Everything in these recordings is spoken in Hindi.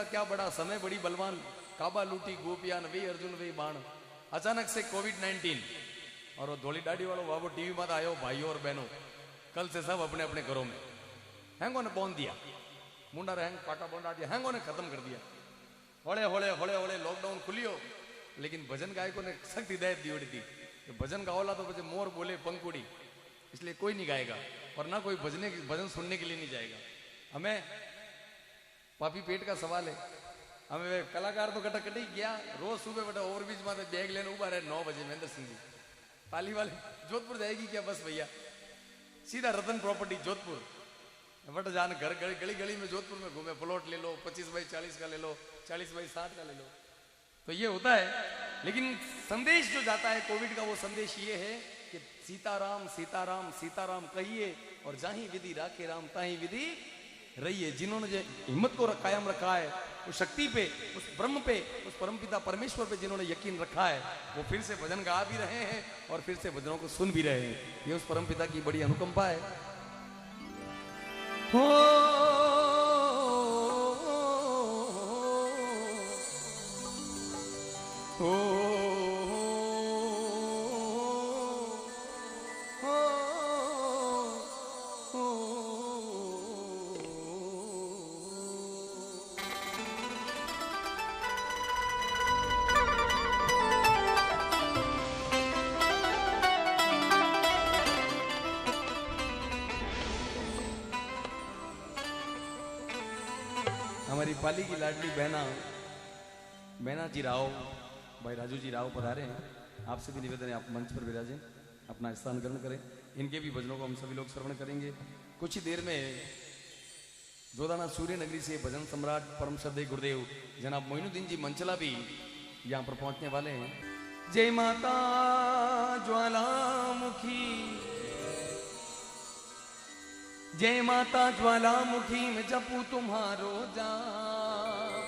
क्या बड़ा समय, बड़ी बलवान, काबा लूटी गोपियान वे अर्जुन वे बाण। अचानक से कोविड-19 और वो धोली दाढ़ी वालों बाबू टीवी में आयो, भाइयों और बहनों कल से सब अपने अपने घरों में। हैंगो ने पौन दिया, मुंडा हैंग पाटा बोंडा दिया, हैंगो ने खत्म कर दिया। होले होले होले होले लॉकडाउन खुलियो, लेकिन भजन गायकों ने सख्त हिदायत दी हुई थी कि भजन गाओला तो बचे मोर बोले पंकुड़ी, इसलिए कोई नहीं गाएगा और ना कोई भजन सुनने के लिए नहीं जाएगा। हमें पापी पेट का सवाल है, हमें वे कलाकार तो कटा कटी गया, रोज सुबह बेटा ओवरब्रिज में बैग लेने उबा रहे 9 बजे। महेंद्र सिंह जी ताली वाले जोधपुर जाएगी क्या बस भैया, सीधा रतन प्रॉपर्टी जोधपुर बट जान घर गली गली में जोधपुर में घूमे, प्लॉट ले लो 25 बाई 40 का ले लो, 40 बाई 60 का ले लो, तो ये होता है। लेकिन संदेश जो जाता है कोविड का, वो संदेश ये है कि सीताराम सीताराम सीताराम कहिए और जाही विधि राखे राम ताही विधि रहिए। जिन्होंने जो हिम्मत को कायम रखा है, उस शक्ति पे, उस ब्रह्म पे, उस परमपिता परमेश्वर पे जिन्होंने यकीन रखा है, वो फिर से भजन गा भी रहे हैं और फिर से भजनों को सुन भी रहे हैं। ये उस परमपिता की बड़ी अनुकंपा है। हो हमारी पाली की लाडली बहना जी राव, भाई राजू जी राव पधारे हैं। आपसे भी निवेदन है आप मंच पर विराजें, अपना स्थान ग्रहण करें। इनके भी भजनों को हम सभी लोग श्रवण करेंगे। कुछ ही देर में जोधाना सूर्य नगरी से भजन सम्राट परम श्रद्धेय गुरुदेव जनाब मोइनुद्दीन जी मंचला भी यहाँ पर पहुंचने वाले हैं। जय माता ज्वालामुखी, जय माता ज्वालामुखी में जपू तुम्हारो जाप,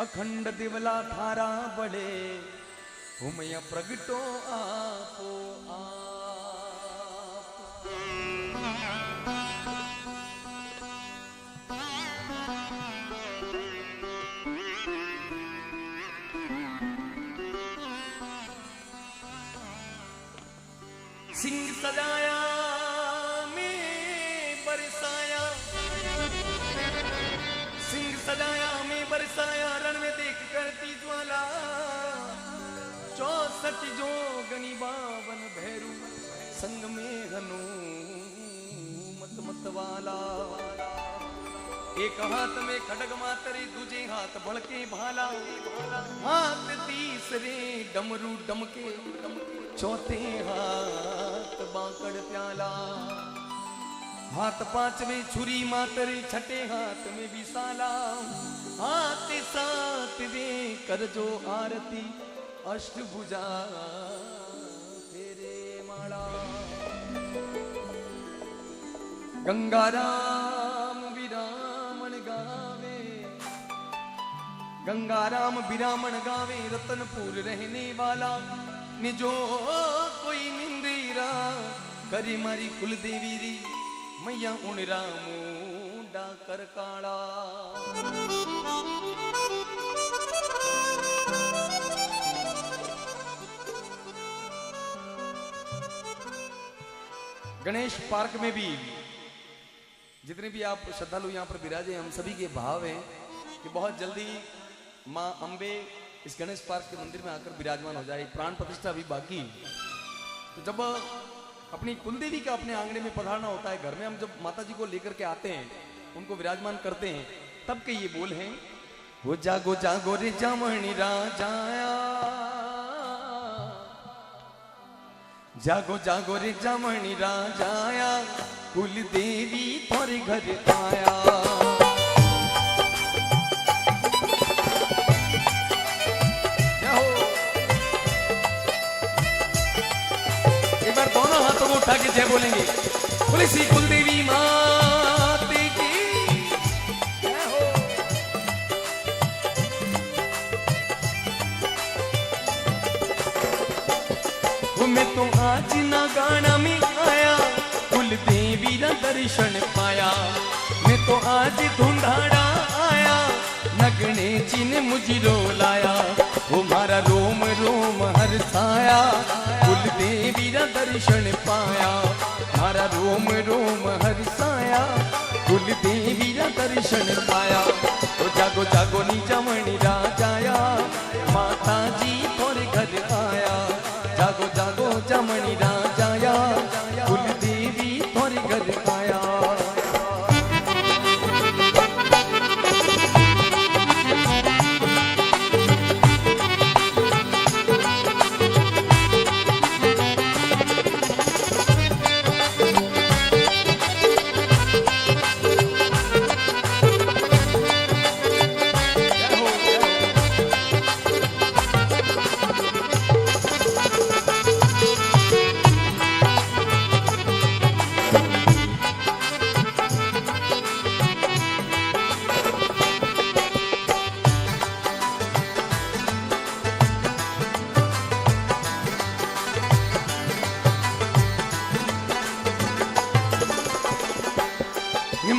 अखंड दिवला थारा बड़े हुमय प्रगटो आपो आप। सिंह सजाया सिंह सजाया में बरसाया, रण में देख करती ज्वाला, 64 जोगनी 52 भैरू, संग में हनुमत मत वाला। एक हाथ में खड्ग मातरे, दूजे हाथ बड़के भाला, हाथ तीसरे डमरू डमके, चौथे हाथ बांकड़ प्याला, हाथ 5वें छुरी मातरे, छठे हाथ में विशाला, हाथ 7वें कर जो आरती, अष्टभुजा तेरे माला। गंगाराम विरामण गावे, गंगाराम विरामण गावे, रतनपुर रहने वाला, निजो कोई निंदेरा करी मारी कुलदेवी री, मैया उणरा मुंडा कर काला। गणेश पार्क में भी जितने भी आप श्रद्धालु यहाँ पर विराजे, हम सभी के भाव हैं कि बहुत जल्दी माँ अम्बे इस गणेश पार्क के मंदिर में आकर विराजमान हो जाए। प्राण प्रतिष्ठा भी बाकी, तो जब अपनी कुलदेवी का अपने आंगने में पधारना होता है, घर में हम जब माता जी को लेकर के आते हैं, उनको विराजमान करते हैं, तब के ये बोल हैं, वो जागो जागो रे जामणी राजाया, जागो जागो रे जामणी राजाया, कुलदेवी तोरे घर आया। दोनों हाथों को उठा के जय बोलेंगे, बोले श्री कुलदेवी माते की जय हो। वो मैं तो आज ना गाना में आया, कुलदेवी ना दर्शन पाया, मैं तो आज धुंधाड़ा आया, ने मुझरो लाया, वो मारा रोम रोम हरसाया, कुल देवी रा दर्शन पाया, मारा रोम रोम हरसाया, कुल देवी रा दर्शन पाया। तो जागो जागो नी जमणी राजाया, माता जी थोड़े घर आया, जागो जागो जमणी राजाया, कुल देवी थोड़े घर आया।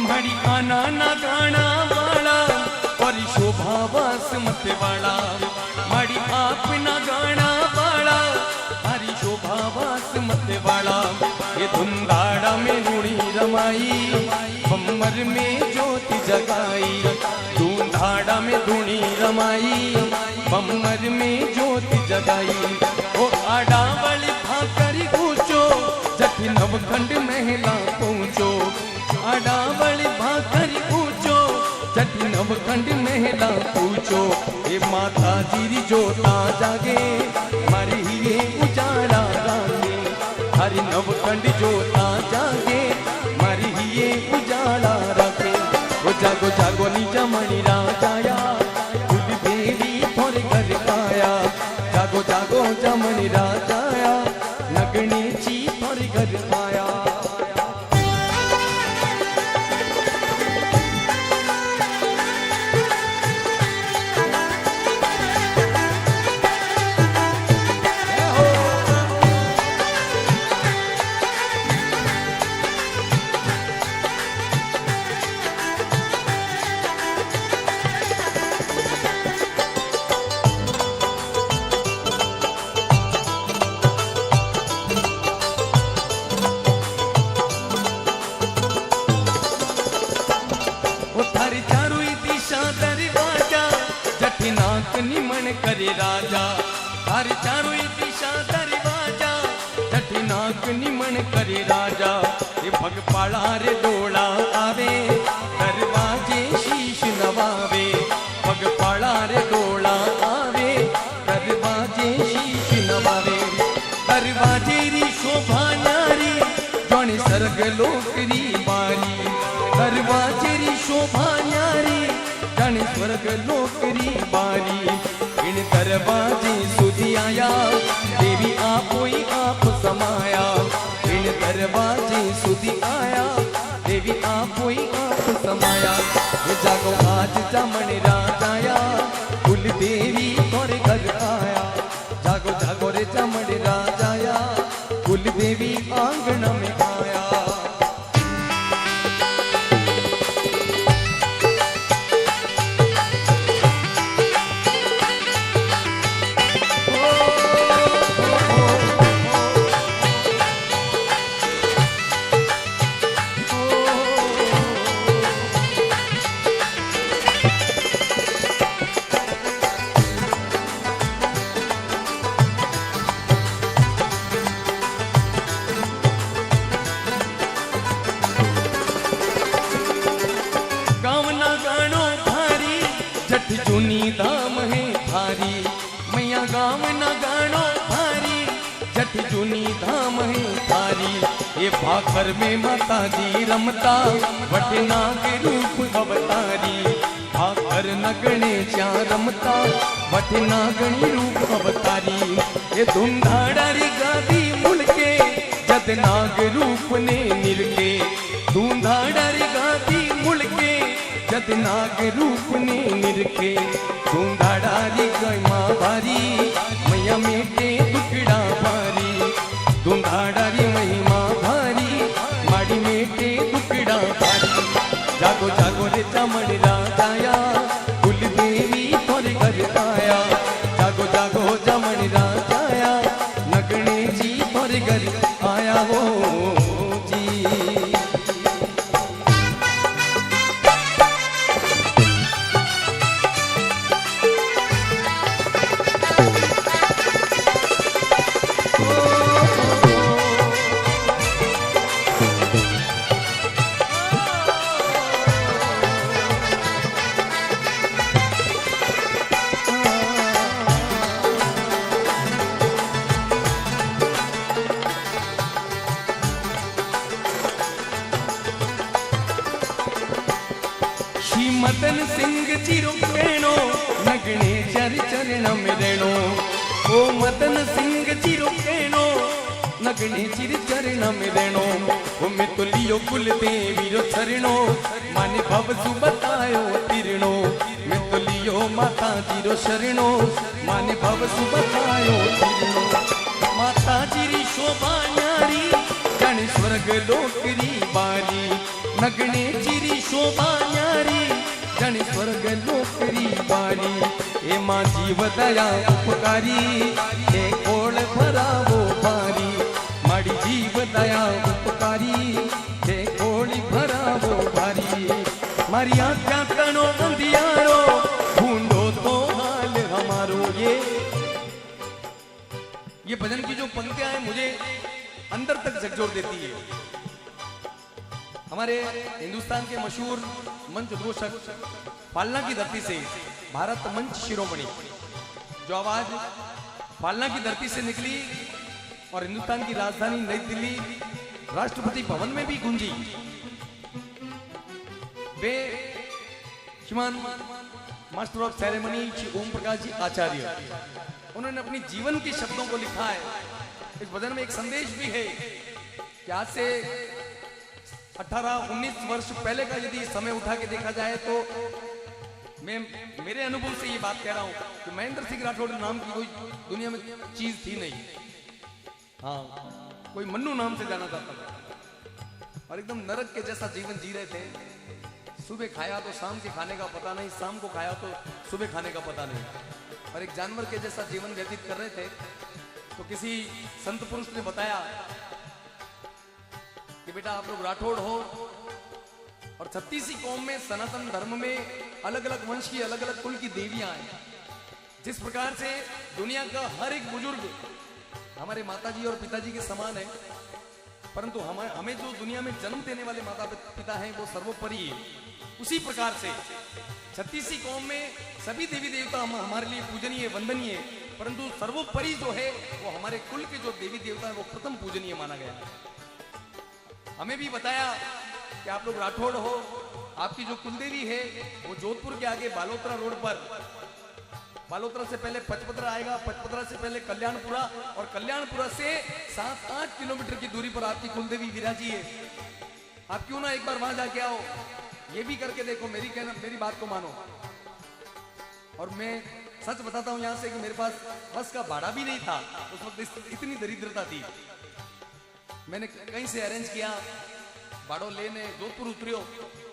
माड़ी आना ना गाना वाला और शोभा बासमत वाला, माड़ी आप ना गाना वाला हरी शोभा बासमत वाला। ये धुंधाड़ा में रूड़ी रमाई, बम्मर में ज्योति जगाई, धुंधाड़ा में धूणी रमाई, बम्मर में ज्योति जगाई। वो आड़ा वाली भाकरी पूछो, जठी नवखंड महला पहुंचो, आडावली भाकरी पूछो, जटी नवखंड महला पूछो। ये माता जी जोता जागे, मारी ये उजाला रागे, हरि नवखंड जोता जागे, मारी ये उजाला रागे। वो जागो जागो नी जमणी राजाया, कुल देवी थोड़े घर आया, जागो जागो जमणी राजाया, नगणी ची थोड़े घर आया। नाक निमन करे राजा, हर चारों दिशा दरवाजा, छठी नाक निमन करे राजा। ये भगपाड़ा रे डोला आवे, दरवाजे शीश नवावे, भगपाड़ा रे डोला आवे, दरवाजे शीश नवावे। दरवाजे री शोभा नारी, जौने सर्ग लोकरी बारी, दरवाजे री शोभा नारी, जाने स्वर्ग लोकरी बारी। इन दरवाजे सुधी आया, देवी आप ही आप समाया, इन दरवाजे सुधी आया, देवी आप ही आप समाया। जागो आज जमण राजाया, कुल देवी तोरे घर आया, जागो जागो रे जमण राजाया, कुल देवी आंगन में आया। जूनी धाम है थारी, मैया गाँव न गानो थारी, जट जूनी धाम है थारी। ये भाखर में माता जी रमता, वटना के रूप अवतारी, भाखर नगणे चा रमता, वटना गणी रूप अवतारी। ये धुंधाड़ी गादी मुड़के, जद नाग रूप ने निरके, धुंधाड़ी गादी मुड़के, जद नाग रूप ने निरखे। धुंधाड़ी गई माँ भारी, मैया मेटे दुकड़ा भारी, धुंधाड़ी महिमा भारी, माड़ी मेटे दुकड़ा भारी। जागो जागो रे जमण राजाया, कुल देवी तोरे तुम्हारे घर आया हो जी। मदन सिंह चिरो कहणो नगणे चर चरण में रहणो। ओ मदन सिंह चिरो कहणो नगणे चिर चरण में रहणो। ओ मैं तो लियो कुल देवी रो चरणो माने भव सु बतायो तिरणो। मैं तो लियो माता जी रो शरणो माने भव सु बतायो तिरणो। माता जी री शोभा न्यारी जन स्वर्ग लोकरी बारी। नगणे चिरी शोभा न्यारी जन स्वर्ग लोकरी बारी। ए मां जीव दया उपकारी ए कोल भरावो भारी। माड़ी जीव दया उपकारी ए कोल भरावो भारी। मारी आँखा तनो अंधियारो ढूंढो तो हाल हमारो। ये भजन की जो पंक्तियां हैं मुझे अंदर तक झकझोर देती है। हमारे हिंदुस्तान के मशहूर मंच उद्घोषक फालना की धरती से भारत मंच शिरोमणि जो आवाज फालना की धरती से निकली और हिंदुस्तान की राजधानी नई दिल्ली राष्ट्रपति भवन में भी गूंजी। वे श्रीमान master of ceremony Shri Om Prakash ji आचार्य, उन्होंने अपनी जीवन के शब्दों को लिखा है। इस भजन में एक संदेश भी है कि आज से 18-19 वर्ष पहले का यदि समय उठा के देखा जाए तो मैं मेरे अनुभव से ये बात कह रहा हूं कि महेंद्र सिंह राठौड़ नाम की कोई दुनिया में चीज थी नहीं। हाँ, कोई मन्नू नाम से जाना जाता था और एकदम नरक के जैसा जीवन जी रहे थे। सुबह खाया तो शाम के खाने का पता नहीं, शाम को खाया तो सुबह खाने का पता नहीं और एक जानवर के जैसा जीवन व्यतीत कर रहे थे। तो किसी संत पुरुष ने बताया कि बेटा आप लोग राठौड़ हो और 36 कौम में सनातन धर्म में अलग अलग वंश की अलग अलग कुल की देवियां हैं। जिस प्रकार से दुनिया का हर एक बुजुर्ग हमारे माताजी और पिताजी के समान है, परंतु हमें जो दुनिया में जन्म देने वाले माता पिता हैं वो सर्वोपरि है। उसी प्रकार से 36 कौम में सभी देवी देवता हमारे लिए पूजनीय वंदनीय, परंतु सर्वोपरि जो है वो हमारे कुल के जो देवी देवता है वो प्रथम पूजनीय माना गया है। हमें भी बताया कि आप लोग राठौड़ हो, आपकी जो कुलदेवी है वो जोधपुर के आगे बालोतरा रोड पर, बालोतरा से पहले पचपदरा आएगा, पचपदरा से पहले कल्याणपुरा और कल्याणपुरा से 7-8 किलोमीटर की दूरी पर आपकी कुलदेवी विराजी है। आप क्यों ना एक बार वहां जाके आओ, ये भी करके देखो, मेरी बात को मानो। और मैं सच बताता हूं यहां से कि मेरे पास बस का भाड़ा भी नहीं था उस वक्त, इतनी दरिद्रता थी। मैंने कहीं से अरेंज किया, भाड़ो लेने जोधपुर उतरियो,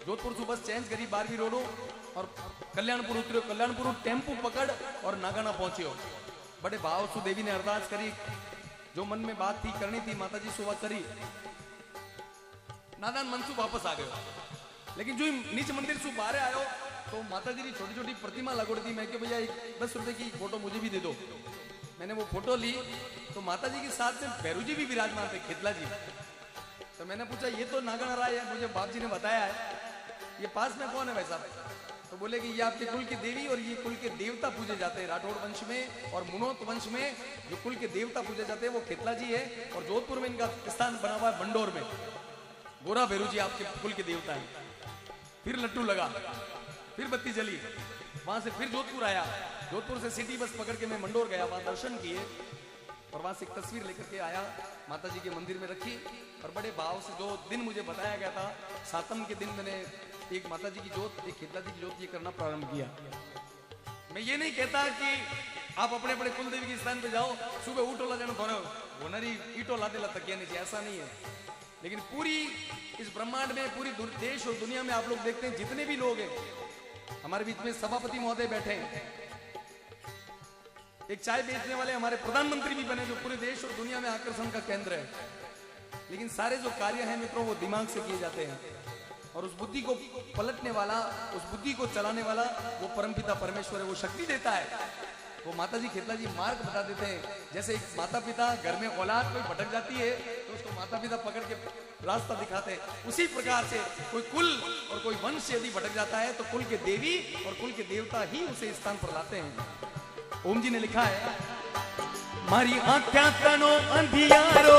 जोधपुर से बस चेंज करी 12वीं रोडो और कल्याणपुर उतरियो, कल्याणपुर टेम्पू पकड़ और नागाना पहुंचियो। बड़े भाव से देवी ने अरदास करी, जो मन में बात थी करनी थी माताजी सुबह करी, नादान मनसू वापस आ गयो। लेकिन जो नीच मंदिर से बाहर आयो तो माताजी की छोटी छोटी प्रतिमा लगोड़ी थी। मैं कि भैया 10 रुपए की फोटो मुझे भी दे दो। मैंने वो फोटो ली तो माताजी के साथ में भैरू जी भी विराजमान थे, खेतला जी। तो मैंने पूछा ये तो नागन राय है, मुझे बाप जी ने बताया है, ये पास में कौन है भाई साहब? तो बोले कि ये आपके कुल की देवी और ये कुल के देवता पूजे जाते हैं। राठौड़ वंश में और मुनोत वंश में जो कुल के देवता पूजे जाते हैं वो खेतला जी है और जोधपुर में इनका स्थान बना हुआ है बंडोर में। गोरा भैरू जी आपके कुल के देवता है। फिर लट्टू लगा, फिर बत्ती जली, वहां से फिर जोधपुर आया, जोधपुर से सिटी बस पकड़ के मैं मंडोर गया, वहां दर्शन किए और वहां से एक तस्वीर लेकर के आया, माता जी के मंदिर में रखी और बड़े भाव से जो दिन मुझे बताया गया था, सातम के दिन मैंने एक माता जी की जोत, एक खेतला जी की जोत ये करना प्रारंभ किया। मैं ये नहीं कहता कि आप अपने अपने कुल देवी के स्थान पे जाओ, सुबह ऊटो ला जाना थोड़ा होनरी ईटो लाते ला तकिया नहीं, ऐसा नहीं है। लेकिन पूरी इस ब्रह्मांड में, पूरी देश और दुनिया में आप लोग देखते हैं जितने भी लोग हैं, हमारे बीच में सभापति महोदय बैठे हैं, एक चाय बेचने वाले हमारे प्रधानमंत्री भी बने, जो पूरे देश और दुनिया में आकर्षण का केंद्र है। लेकिन सारे जो कार्य हैं मित्रों वो दिमाग से किए जाते हैं, और उस बुद्धि को पलटने वाला, उस बुद्धि को चलाने वाला वो परमपिता परमेश्वर है, वो शक्ति देता है। वो माता जी खेतला जी मार्ग बता देते हैं। जैसे एक माता पिता घर में औलाद कोई भटक जाती है तो उसको माता पिता पकड़ के रास्ता दिखाते हैं, उसी प्रकार से कोई कुल और कोई वंश यदि भटक जाता है तो कुल के देवी और कुल के देवता ही उसे स्थान पर लाते हैं। ओम जी ने लिखा है, मारी आंख्या कनो अंधियारो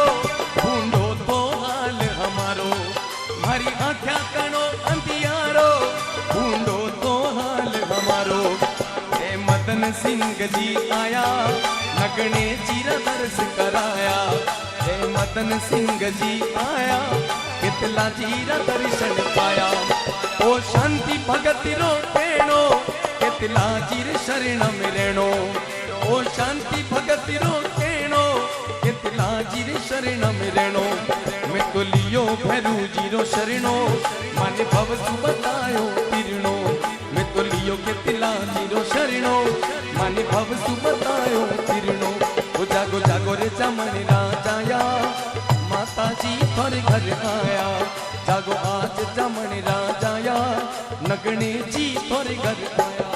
ढूंढो तो हाल हमारो, मारी आंख्या कनो अंधियारो ढूंढो तो हाल हमारो। हे मदन सिंह जी आया नगने चीरा दर्श कराया, हे मदन सिंह जी आया कितला चीरा दर्शन पाया। ओ शांति भगत रो पेणो कितला चीर शरण मिलणो, ओ शांति भगत रो पेणो कितला चीर शरण मिलणो। मैं तो लियो भैरू जीरो शरणो माने भव सु बतायो तिरणो, मैं तो लियो कितला जीरो शरणो माने भव सु बतायो तिरणो। ओ जागो जागो रे चमन राजाया माता जी थोरे घर आया, जागो आज चमन राजाया नगणे जी थोरे घर आया।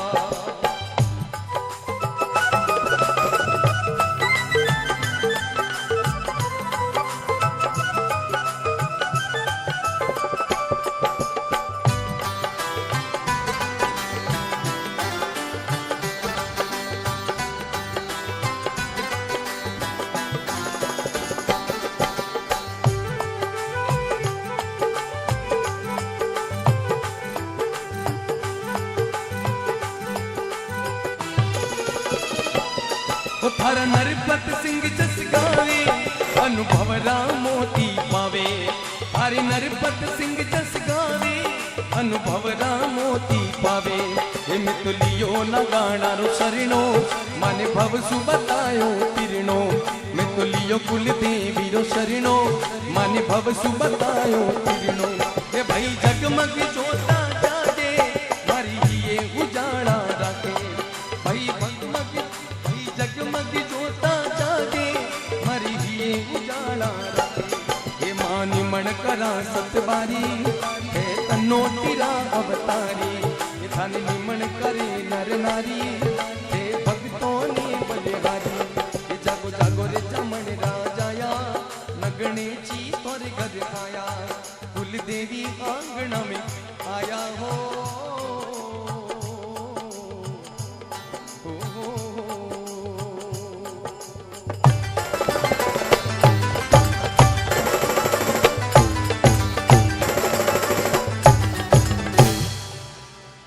थारा नरपत सिंह जस गावे अनुभव राम मोती पावे, थारे नरपत सिंह जस गावे अनुभव राम मोती पावे। हे मितुलियो न गाना रो शरणो माने भव सु बतायो तिरणो, मितुलियो कुल देवी रो शरणो माने भव सु बतायो तिरणो। हे भाई जगमग जोता जागे मारी ये उजाड़ा राखे, भाई जगमग जोता जागे मरी हिए उजाला रखे। हे मानी मन करा सतबारी हे तन्नो टीरा अवतारी, हे थाने निमन करे नर नारी हे भक्तों ने बलिहारी। हे जागो जागो रे चमन राजाया नगणे ची तोरे घर आया, कुल देवी आंगना में आया हो।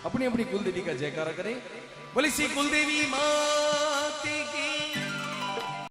अपनी अपनी कुलदेवी का जयकारा करें, बोली श्री कुलदेवी मां